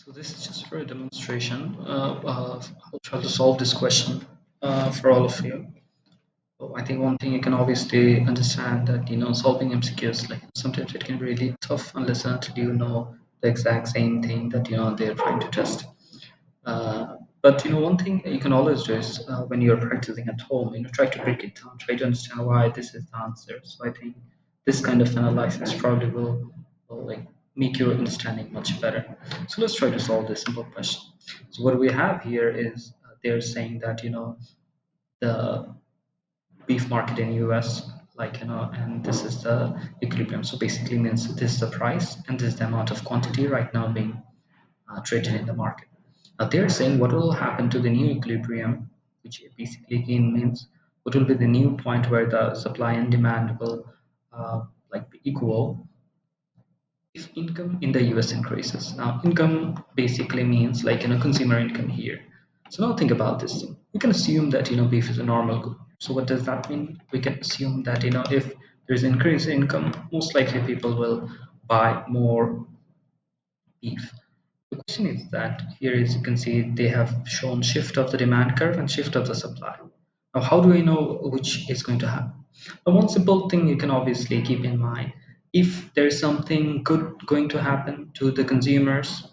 So this is just for a demonstration of I'll try to solve this question for all of you. So I think one thing you can obviously understand that solving MCQs, like sometimes it can be really tough unless and until you know the exact same thing that they're trying to test. But one thing you can always do is when you're practicing at home, try to break it down, try to understand why this is the answer. So I think this kind of analysis probably will like make your understanding much better. So let's try to solve this simple question. So what we have here is they're saying that the beef market in US, like and this is the equilibrium. So basically means this is the price and this is the amount of quantity right now being traded in the market. Now they're saying what will happen to the new equilibrium, which basically again means what will be the new point where the supply and demand will like be equal if income in the US increases. Now income basically means like consumer income here. So now think about this thing. We can assume that beef is a normal good. So what does that mean? We can assume that if there's increase in income, most likely people will buy more beef. The question is that here, as you can see, they have shown shift of the demand curve and shift of the supply. Now, how do we know which is going to happen? Now, one simple thing you can obviously keep in mind, if there's something good going to happen to the consumers,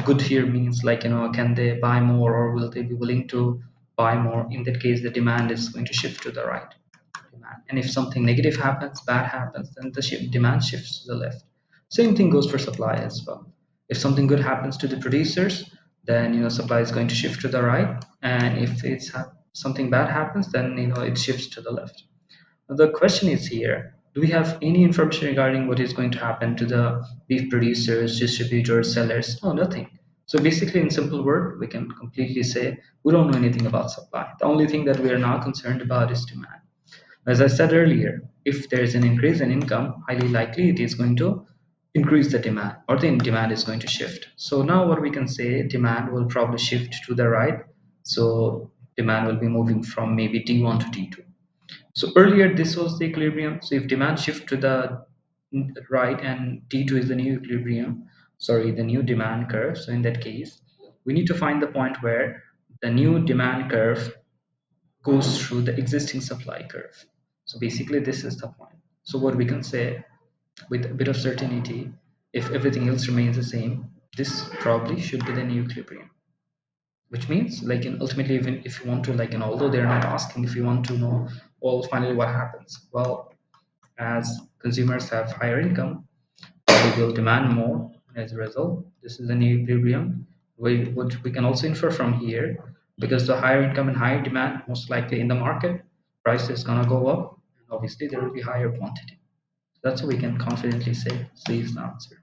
good here means like, can they buy more or will they be willing to buy more? In that case, the demand is going to shift to the right demand. And if something negative happens, bad happens, then the demand shifts to the left. Same thing goes for supply as well. If something good happens to the producers, then supply is going to shift to the right, and if something bad happens, then it shifts to the left. Now, the question is here: do we have any information regarding what is going to happen to the beef producers, distributors, sellers? No, nothing. So basically, in simple word, we can completely say we don't know anything about supply. The only thing that we are now concerned about is demand. As I said earlier, if there is an increase in income, highly likely it is going to increase the demand or the demand is going to shift. So now what we can say, demand will probably shift to the right. So demand will be moving from maybe D1 to D2. So earlier this was the equilibrium. So if demand shift to the right and D2 is the new equilibrium, sorry, the new demand curve. So in that case, we need to find the point where the new demand curve goes through the existing supply curve. So basically this is the point. So what we can say with a bit of certainty, if everything else remains the same, this probably should be the new equilibrium. Which means like ultimately even if you want to like although they're not asking if you want to know well finally what happens. Well, as consumers have higher income, they will demand more. As a result, this is the new equilibrium. What we can also infer from here, because the higher income and higher demand, most likely in the market, price is gonna go up, and obviously there will be higher quantity. That's what we can confidently say. C is the answer.